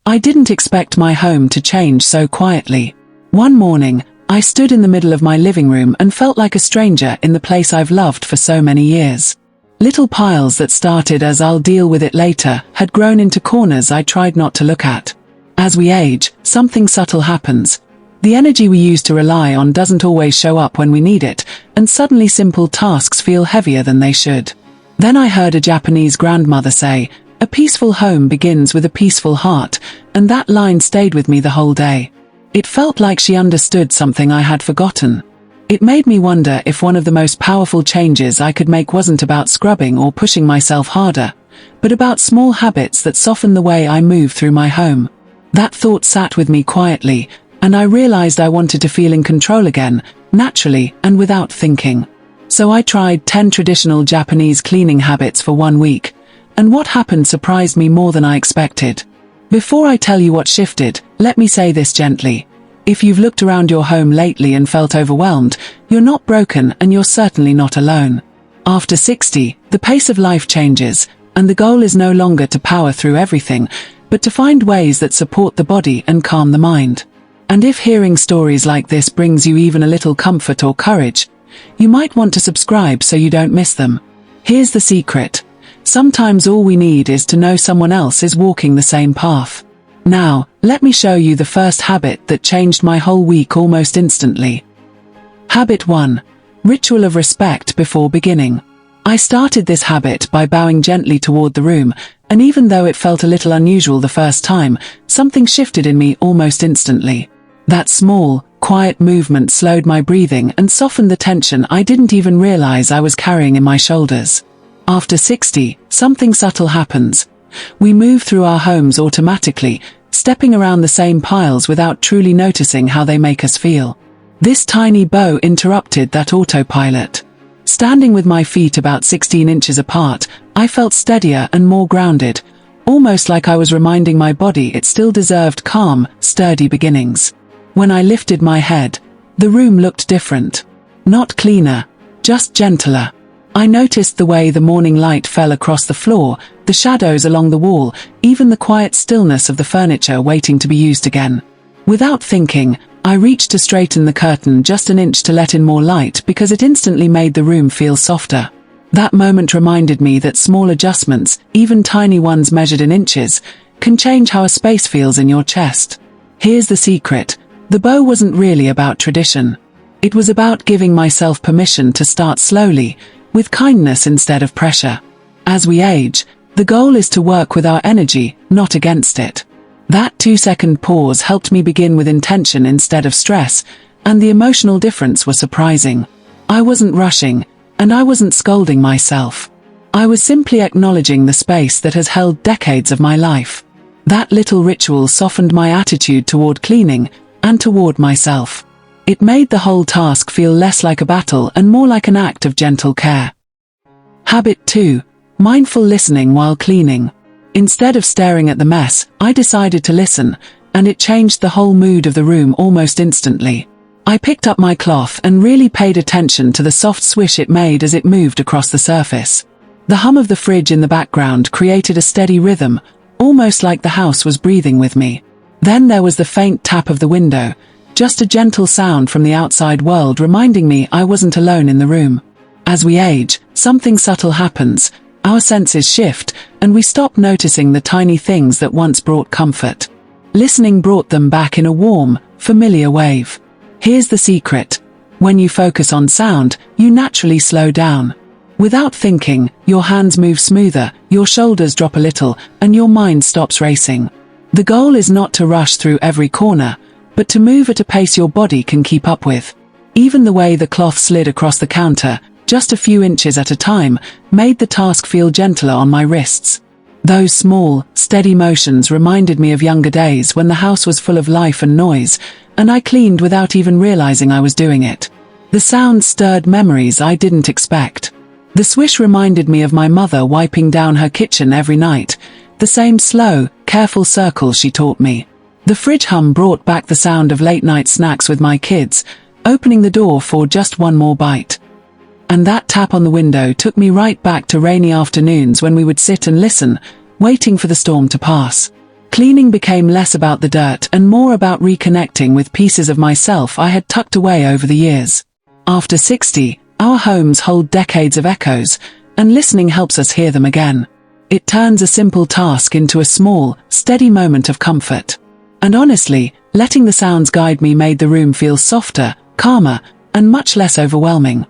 I didn't expect my home to change so quietly. One morning, I stood in the middle of my living room and felt like a stranger in the place I've loved for so many years. Little piles that started as "I'll deal with it later" had grown into corners I tried not to look at. As we age, something subtle happens. The energy we used to rely on doesn't always show up when we need it, and suddenly simple tasks feel heavier than they should. Then I heard a Japanese grandmother say, "A peaceful home begins with a peaceful heart," and that line stayed with me the whole day. It felt like she understood something I had forgotten. It made me wonder if one of the most powerful changes I could make wasn't about scrubbing or pushing myself harder, but about small habits that soften the way I move through my home. That thought sat with me quietly, and I realized I wanted to feel in control again, naturally and without thinking. So I tried 10 traditional Japanese cleaning habits for 1 week, and what happened surprised me more than I expected. Before I tell you what shifted, let me say this gently. If you've looked around your home lately and felt overwhelmed, you're not broken and you're certainly not alone. After 60, the pace of life changes, and the goal is no longer to power through everything, but to find ways that support the body and calm the mind. And if hearing stories like this brings you even a little comfort or courage, you might want to subscribe so you don't miss them. Here's the secret. Sometimes all we need is to know someone else is walking the same path. Now, let me show you the first habit that changed my whole week almost instantly. Habit 1. Ritual of respect before beginning. I started this habit by bowing gently toward the room, and even though it felt a little unusual the first time, something shifted in me almost instantly. That small, quiet movement slowed my breathing and softened the tension I didn't even realize I was carrying in my shoulders. After 60, something subtle happens. We move through our homes automatically, stepping around the same piles without truly noticing how they make us feel. This tiny bow interrupted that autopilot. Standing with my feet about 16 inches apart, I felt steadier and more grounded, almost like I was reminding my body it still deserved calm, sturdy beginnings. When I lifted my head, the room looked different. Not cleaner, just gentler. I noticed the way the morning light fell across the floor, the shadows along the wall, even the quiet stillness of the furniture waiting to be used again. Without thinking, I reached to straighten the curtain just an inch to let in more light because it instantly made the room feel softer. That moment reminded me that small adjustments, even tiny ones measured in inches, can change how a space feels in your chest. Here's the secret. The bow wasn't really about tradition. It was about giving myself permission to start slowly, with kindness instead of pressure. As we age, the goal is to work with our energy, not against it. That 2-second pause helped me begin with intention instead of stress, and the emotional difference was surprising. I wasn't rushing, and I wasn't scolding myself. I was simply acknowledging the space that has held decades of my life. That little ritual softened my attitude toward cleaning, and toward myself. It made the whole task feel less like a battle and more like an act of gentle care. Habit 2. Mindful listening while cleaning. Instead of staring at the mess, I decided to listen, and it changed the whole mood of the room almost instantly. I picked up my cloth and really paid attention to the soft swish it made as it moved across the surface. The hum of the fridge in the background created a steady rhythm, almost like the house was breathing with me. Then there was the faint tap of the window, just a gentle sound from the outside world reminding me I wasn't alone in the room. As we age, something subtle happens. Our senses shift, and we stop noticing the tiny things that once brought comfort. Listening brought them back in a warm, familiar wave. Here's the secret. When you focus on sound, you naturally slow down. Without thinking, your hands move smoother, your shoulders drop a little, and your mind stops racing. The goal is not to rush through every corner, but to move at a pace your body can keep up with. Even the way the cloth slid across the counter, just a few inches at a time, made the task feel gentler on my wrists. Those small, steady motions reminded me of younger days when the house was full of life and noise, and I cleaned without even realizing I was doing it. The sound stirred memories I didn't expect. The swish reminded me of my mother wiping down her kitchen every night, the same slow, careful circle she taught me. The fridge hum brought back the sound of late-night snacks with my kids, opening the door for just one more bite. And that tap on the window took me right back to rainy afternoons when we would sit and listen, waiting for the storm to pass. Cleaning became less about the dirt and more about reconnecting with pieces of myself I had tucked away over the years. After 60, our homes hold decades of echoes, and listening helps us hear them again. It turns a simple task into a small, steady moment of comfort. And honestly, letting the sounds guide me made the room feel softer, calmer, and much less overwhelming.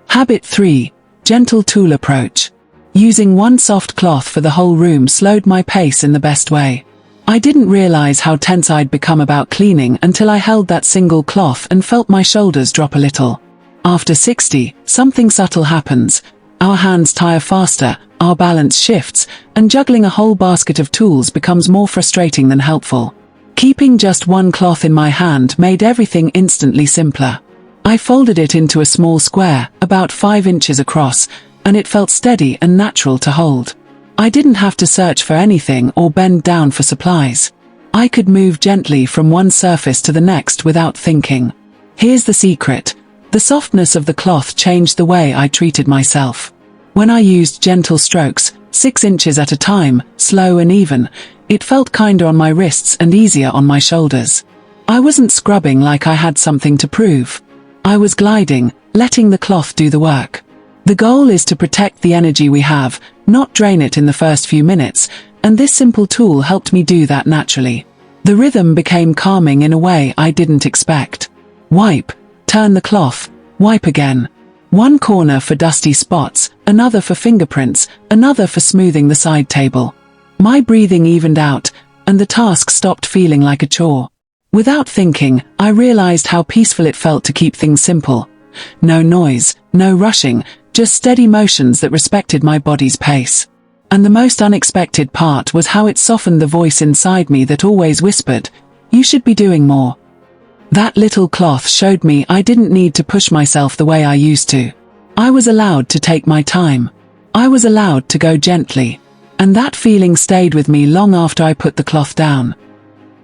Habit 3. Gentle tool approach. Using one soft cloth for the whole room slowed my pace in the best way. I didn't realize how tense I'd become about cleaning until I held that single cloth and felt my shoulders drop a little. After 60, something subtle happens. Our hands tire faster, our balance shifts, and juggling a whole basket of tools becomes more frustrating than helpful. Keeping just one cloth in my hand made everything instantly simpler. I folded it into a small square, about 5 inches across, and it felt steady and natural to hold. I didn't have to search for anything or bend down for supplies. I could move gently from one surface to the next without thinking. Here's the secret. The softness of the cloth changed the way I treated myself. When I used gentle strokes, 6 inches at a time, slow and even, it felt kinder on my wrists and easier on my shoulders. I wasn't scrubbing like I had something to prove. I was gliding, letting the cloth do the work. The goal is to protect the energy we have, not drain it in the first few minutes, and this simple tool helped me do that naturally. The rhythm became calming in a way I didn't expect. Wipe, turn the cloth, wipe again. One corner for dusty spots, another for fingerprints, another for smoothing the side table. My breathing evened out, and the task stopped feeling like a chore. Without thinking, I realized how peaceful it felt to keep things simple. No noise, no rushing, just steady motions that respected my body's pace. And the most unexpected part was how it softened the voice inside me that always whispered, "You should be doing more." That little cloth showed me I didn't need to push myself the way I used to. I was allowed to take my time. I was allowed to go gently. And that feeling stayed with me long after I put the cloth down.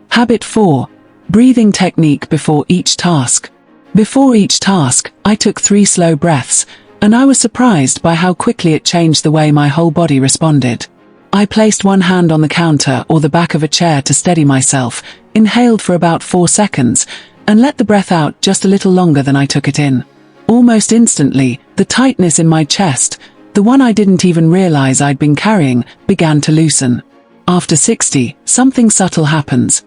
Habit 4. Breathing technique before each task. Before each task, I took 3 slow breaths, and I was surprised by how quickly it changed the way my whole body responded. I placed one hand on the counter or the back of a chair to steady myself, inhaled for about 4 seconds, and let the breath out just a little longer than I took it in. Almost instantly, the tightness in my chest, the one I didn't even realize I'd been carrying, began to loosen. After 60, something subtle happens.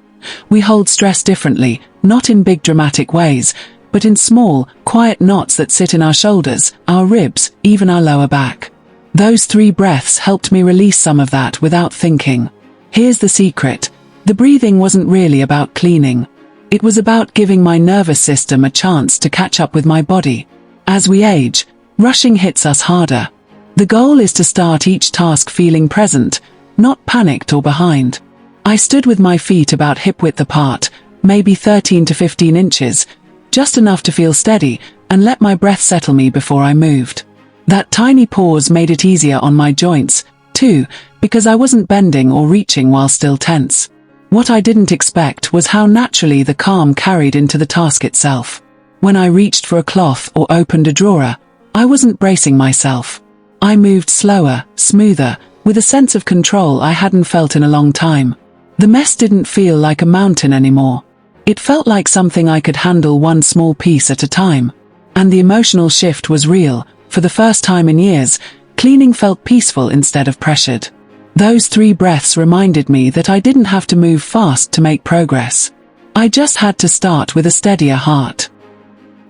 We hold stress differently, not in big dramatic ways, but in small, quiet knots that sit in our shoulders, our ribs, even our lower back. Those 3 breaths helped me release some of that without thinking. Here's the secret. The breathing wasn't really about cleaning. It was about giving my nervous system a chance to catch up with my body. As we age, rushing hits us harder. The goal is to start each task feeling present, not panicked or behind. I stood with my feet about hip-width apart, maybe 13 to 15 inches, just enough to feel steady, and let my breath settle me before I moved. That tiny pause made it easier on my joints, too, because I wasn't bending or reaching while still tense. What I didn't expect was how naturally the calm carried into the task itself. When I reached for a cloth or opened a drawer, I wasn't bracing myself. I moved slower, smoother, with a sense of control I hadn't felt in a long time. The mess didn't feel like a mountain anymore. It felt like something I could handle one small piece at a time. And the emotional shift was real. For the first time in years, cleaning felt peaceful instead of pressured. Those 3 breaths reminded me that I didn't have to move fast to make progress. I just had to start with a steadier heart.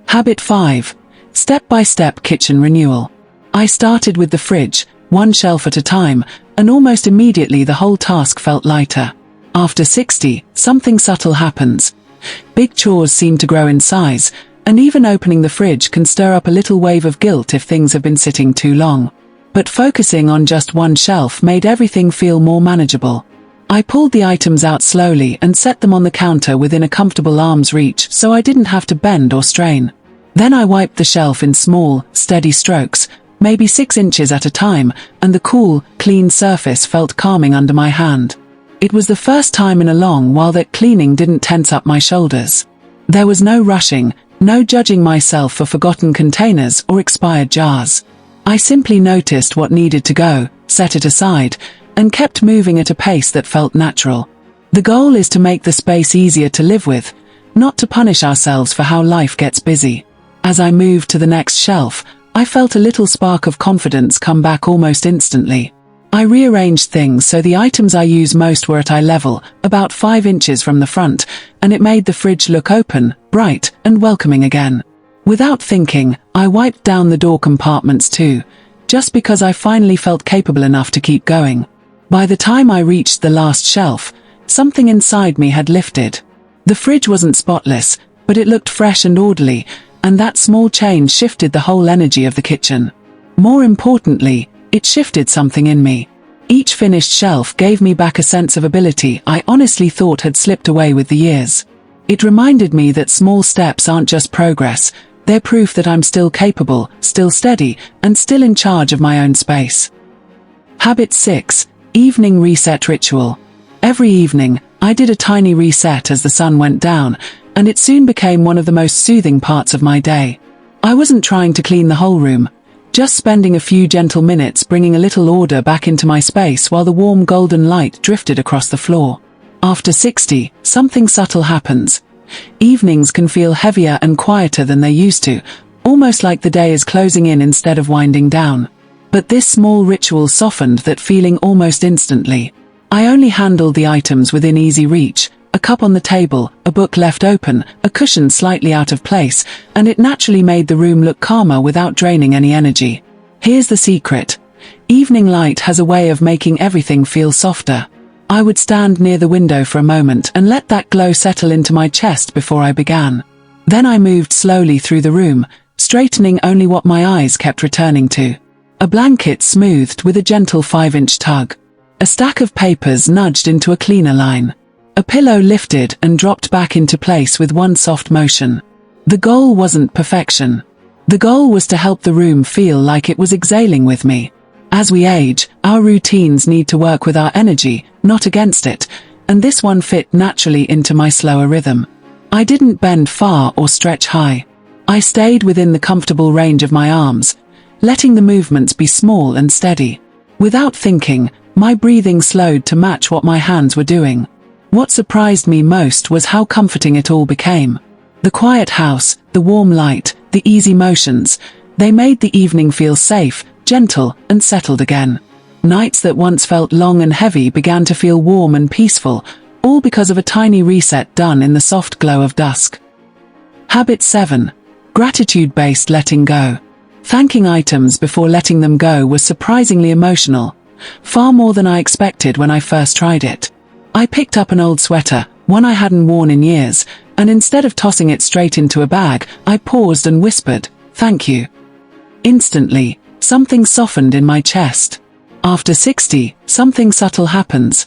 Habit 5. Step-by-step kitchen renewal. I started with the fridge, one shelf at a time, and almost immediately the whole task felt lighter. After 60, something subtle happens. Big chores seem to grow in size, and even opening the fridge can stir up a little wave of guilt if things have been sitting too long. But focusing on just one shelf made everything feel more manageable. I pulled the items out slowly and set them on the counter within a comfortable arm's reach so I didn't have to bend or strain. Then I wiped the shelf in small, steady strokes, maybe 6 inches at a time, and the cool, clean surface felt calming under my hand. It was the first time in a long while that cleaning didn't tense up my shoulders. There was no rushing, no judging myself for forgotten containers or expired jars. I simply noticed what needed to go, set it aside, and kept moving at a pace that felt natural. The goal is to make the space easier to live with, not to punish ourselves for how life gets busy. As I moved to the next shelf, I felt a little spark of confidence come back almost instantly. I rearranged things so the items I use most were at eye level, about 5 inches from the front, and it made the fridge look open, bright, and welcoming again. Without thinking, I wiped down the door compartments too, just because I finally felt capable enough to keep going. By the time I reached the last shelf, something inside me had lifted. The fridge wasn't spotless, but it looked fresh and orderly, and that small change shifted the whole energy of the kitchen. More importantly, it shifted something in me. Each finished shelf gave me back a sense of ability I honestly thought had slipped away with the years. It reminded me that small steps aren't just progress, they're proof that I'm still capable, still steady, and still in charge of my own space. Habit 6. Evening Reset Ritual. Every evening, I did a tiny reset as the sun went down, and it soon became one of the most soothing parts of my day. I wasn't trying to clean the whole room, just spending a few gentle minutes bringing a little order back into my space while the warm golden light drifted across the floor. After 60, something subtle happens. Evenings can feel heavier and quieter than they used to, almost like the day is closing in instead of winding down. But this small ritual softened that feeling almost instantly. I only handled the items within easy reach, a cup on the table, a book left open, a cushion slightly out of place, and it naturally made the room look calmer without draining any energy. Here's the secret. Evening light has a way of making everything feel softer. I would stand near the window for a moment and let that glow settle into my chest before I began. Then I moved slowly through the room, straightening only what my eyes kept returning to. A blanket smoothed with a gentle 5-inch tug. A stack of papers nudged into a cleaner line. A pillow lifted and dropped back into place with one soft motion. The goal wasn't perfection. The goal was to help the room feel like it was exhaling with me. As we age, our routines need to work with our energy, not against it, and this one fit naturally into my slower rhythm. I didn't bend far or stretch high. I stayed within the comfortable range of my arms, letting the movements be small and steady. Without thinking, my breathing slowed to match what my hands were doing. What surprised me most was how comforting it all became. The quiet house, the warm light, the easy motions, they made the evening feel safe, gentle, and settled again. Nights that once felt long and heavy began to feel warm and peaceful, all because of a tiny reset done in the soft glow of dusk. Habit 7. Gratitude-based letting go. Thanking items before letting them go was surprisingly emotional, far more than I expected when I first tried it. I picked up an old sweater, one I hadn't worn in years, and instead of tossing it straight into a bag, I paused and whispered, "Thank you." Instantly, something softened in my chest. After 60, something subtle happens.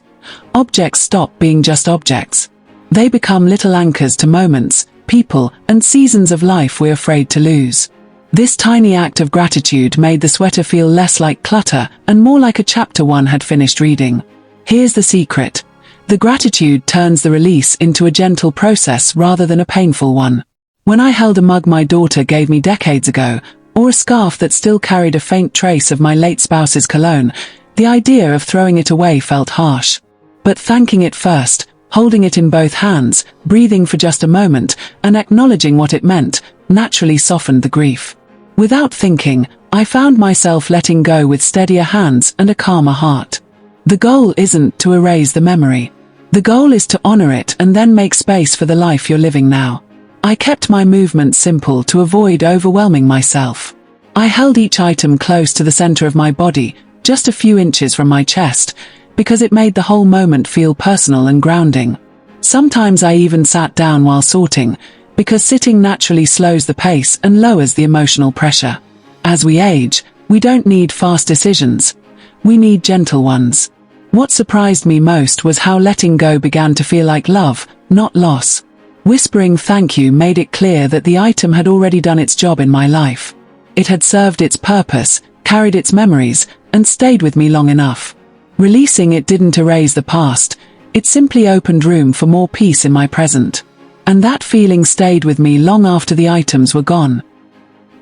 Objects stop being just objects. They become little anchors to moments, people, and seasons of life we're afraid to lose. This tiny act of gratitude made the sweater feel less like clutter and more like a chapter one had finished reading. Here's the secret. The gratitude turns the release into a gentle process rather than a painful one. When I held a mug my daughter gave me decades ago, or a scarf that still carried a faint trace of my late spouse's cologne, the idea of throwing it away felt harsh. But thanking it first, holding it in both hands, breathing for just a moment, and acknowledging what it meant, naturally softened the grief. Without thinking, I found myself letting go with steadier hands and a calmer heart. The goal isn't to erase the memory. The goal is to honor it and then make space for the life you're living now. I kept my movements simple to avoid overwhelming myself. I held each item close to the center of my body, just a few inches from my chest, because it made the whole moment feel personal and grounding. Sometimes I even sat down while sorting, because sitting naturally slows the pace and lowers the emotional pressure. As we age, we don't need fast decisions. We need gentle ones. What surprised me most was how letting go began to feel like love, not loss. Whispering thank you made it clear that the item had already done its job in my life. It had served its purpose, carried its memories, and stayed with me long enough. Releasing it didn't erase the past, it simply opened room for more peace in my present. And that feeling stayed with me long after the items were gone.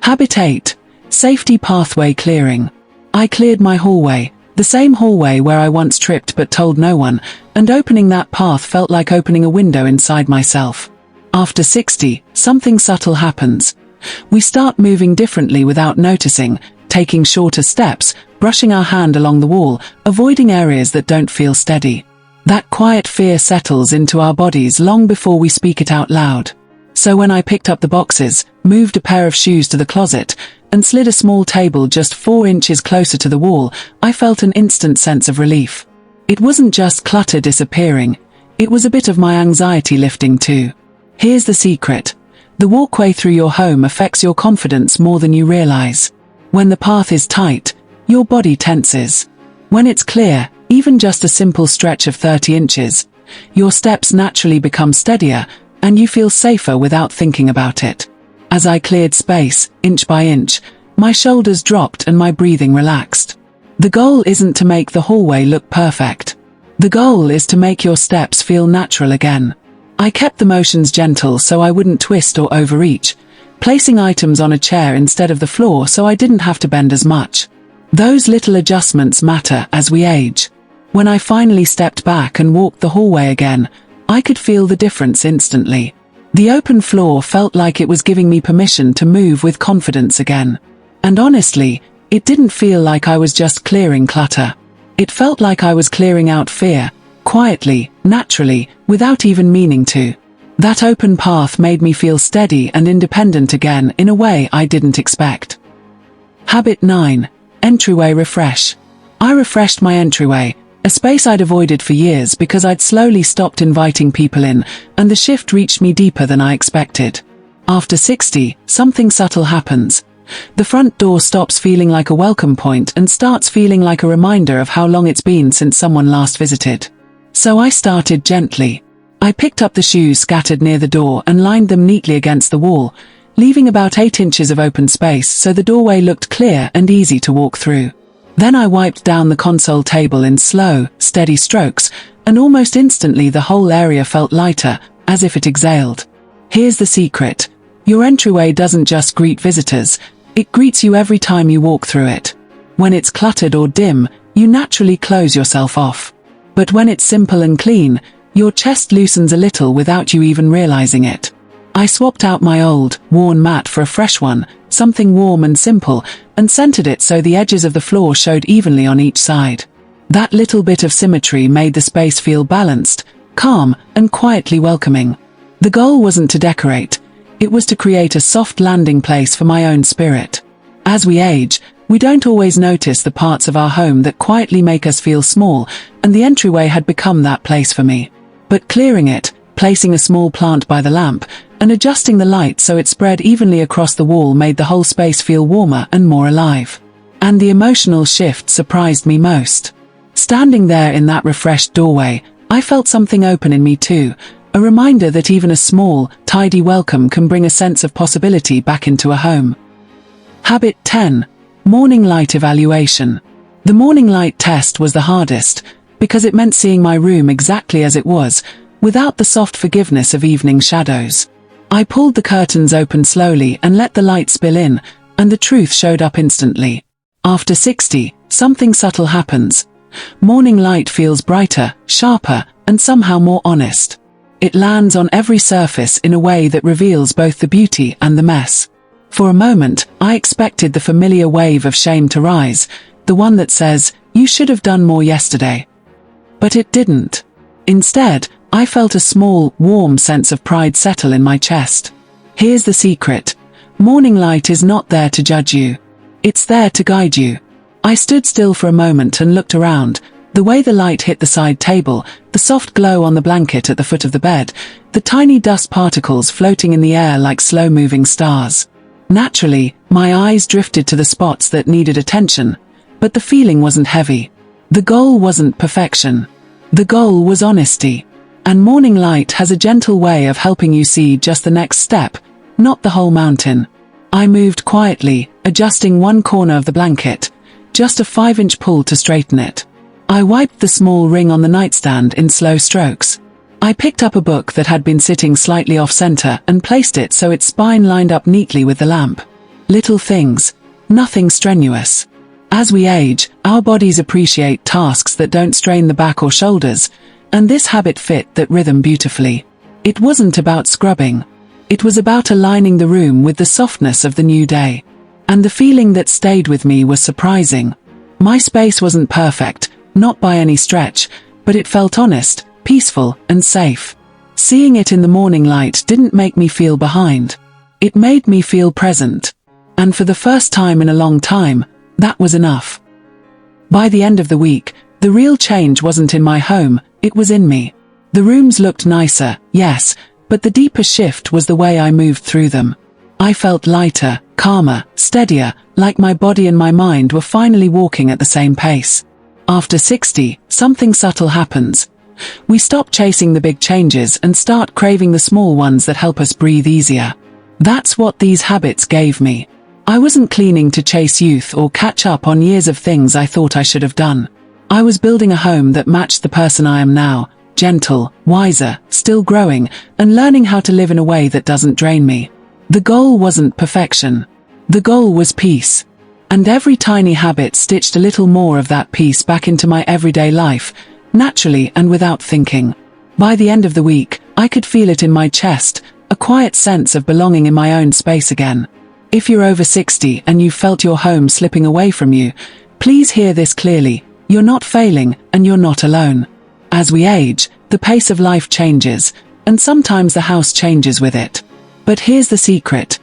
Habit 8. Safety pathway clearing. I cleared my hallway, The same hallway where I once tripped but told no one, and opening that path felt like opening a window inside myself. After 60, something subtle happens. We start moving differently without noticing, taking shorter steps, brushing our hand along the wall, avoiding areas that don't feel steady. That quiet fear settles into our bodies long before we speak it out loud. So when I picked up the boxes, moved a pair of shoes to the closet, and slid a small table just 4 inches closer to the wall, I felt an instant sense of relief. It wasn't just clutter disappearing, it was a bit of my anxiety lifting too. Here's the secret. The walkway through your home affects your confidence more than you realize. When the path is tight, your body tenses. When it's clear, even just a simple stretch of 30 inches, your steps naturally become steadier, and you feel safer without thinking about it. As I cleared space, inch by inch, my shoulders dropped and my breathing relaxed. The goal isn't to make the hallway look perfect. The goal is to make your steps feel natural again. I kept the motions gentle so I wouldn't twist or overreach, placing items on a chair instead of the floor so I didn't have to bend as much. Those little adjustments matter as we age. When I finally stepped back and walked the hallway again, I could feel the difference instantly. The open floor felt like it was giving me permission to move with confidence again. And honestly, it didn't feel like I was just clearing clutter. It felt like I was clearing out fear, quietly, naturally, without even meaning to. That open path made me feel steady and independent again in a way I didn't expect. Habit 9. Entryway refresh. I refreshed my entryway, a space I'd avoided for years because I'd slowly stopped inviting people in, and the shift reached me deeper than I expected. After 60, something subtle happens. The front door stops feeling like a welcome point and starts feeling like a reminder of how long it's been since someone last visited. So I started gently. I picked up the shoes scattered near the door and lined them neatly against the wall, leaving about 8 inches of open space so the doorway looked clear and easy to walk through. Then I wiped down the console table in slow, steady strokes, and almost instantly the whole area felt lighter, as if it exhaled. Here's the secret. Your entryway doesn't just greet visitors, it greets you every time you walk through it. When it's cluttered or dim, you naturally close yourself off. But when it's simple and clean, your chest loosens a little without you even realizing it. I swapped out my old, worn mat for a fresh one, something warm and simple, and centered it so the edges of the floor showed evenly on each side. That little bit of symmetry made the space feel balanced, calm, and quietly welcoming. The goal wasn't to decorate, it was to create a soft landing place for my own spirit. As we age, we don't always notice the parts of our home that quietly make us feel small, and the entryway had become that place for me. But clearing it, placing a small plant by the lamp, and adjusting the light so it spread evenly across the wall made the whole space feel warmer and more alive. And the emotional shift surprised me most. Standing there in that refreshed doorway, I felt something open in me too, a reminder that even a small, tidy welcome can bring a sense of possibility back into a home. Habit 10. Morning light evaluation. The morning light test was the hardest, because it meant seeing my room exactly as it was, without the soft forgiveness of evening shadows. I pulled the curtains open slowly and let the light spill in, and the truth showed up instantly. After 60, something subtle happens. Morning light feels brighter, sharper, and somehow more honest. It lands on every surface in a way that reveals both the beauty and the mess. For a moment, I expected the familiar wave of shame to rise, the one that says, "You should have done more yesterday." But it didn't. Instead, I felt a small, warm sense of pride settle in my chest. Here's the secret. Morning light is not there to judge you. It's there to guide you. I stood still for a moment and looked around. The way the light hit the side table, the soft glow on the blanket at the foot of the bed, the tiny dust particles floating in the air like slow-moving stars. Naturally, my eyes drifted to the spots that needed attention, but the feeling wasn't heavy. The goal wasn't perfection. The goal was honesty. And morning light has a gentle way of helping you see just the next step, not the whole mountain. I moved quietly, adjusting one corner of the blanket, just a 5-inch pull to straighten it. I wiped the small ring on the nightstand in slow strokes. I picked up a book that had been sitting slightly off-center and placed it so its spine lined up neatly with the lamp. Little things, nothing strenuous. As we age, our bodies appreciate tasks that don't strain the back or shoulders, and this habit fit that rhythm beautifully. It wasn't about scrubbing. It was about aligning the room with the softness of the new day. And the feeling that stayed with me was surprising. My space wasn't perfect, not by any stretch, but it felt honest, peaceful, and safe. Seeing it in the morning light didn't make me feel behind. It made me feel present. And for the first time in a long time, that was enough. By the end of the week, the real change wasn't in my home, it was in me. The rooms looked nicer, yes, but the deeper shift was the way I moved through them. I felt lighter, calmer, steadier, like my body and my mind were finally walking at the same pace. After 60, something subtle happens. We stop chasing the big changes and start craving the small ones that help us breathe easier. That's what these habits gave me. I wasn't cleaning to chase youth or catch up on years of things I thought I should have done. I was building a home that matched the person I am now, gentle, wiser, still growing, and learning how to live in a way that doesn't drain me. The goal wasn't perfection. The goal was peace. And every tiny habit stitched a little more of that peace back into my everyday life, naturally and without thinking. By the end of the week, I could feel it in my chest, a quiet sense of belonging in my own space again. If you're over 60 and you felt your home slipping away from you, please hear this clearly. You're not failing, and you're not alone. As we age, the pace of life changes, and sometimes the house changes with it. But here's the secret.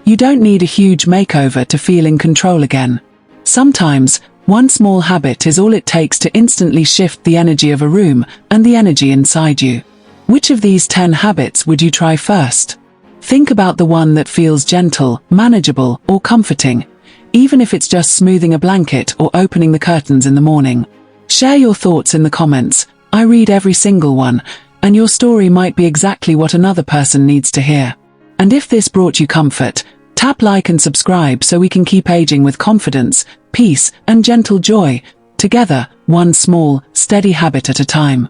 You don't need a huge makeover to feel in control again. Sometimes, one small habit is all it takes to instantly shift the energy of a room and the energy inside you. Which of these 10 habits would you try first? Think about the one that feels gentle, manageable, or comforting, even if it's just smoothing a blanket or opening the curtains in the morning. Share your thoughts in the comments. I read every single one, and your story might be exactly what another person needs to hear. And if this brought you comfort, tap like and subscribe so we can keep aging with confidence, peace, and gentle joy, together, one small, steady habit at a time.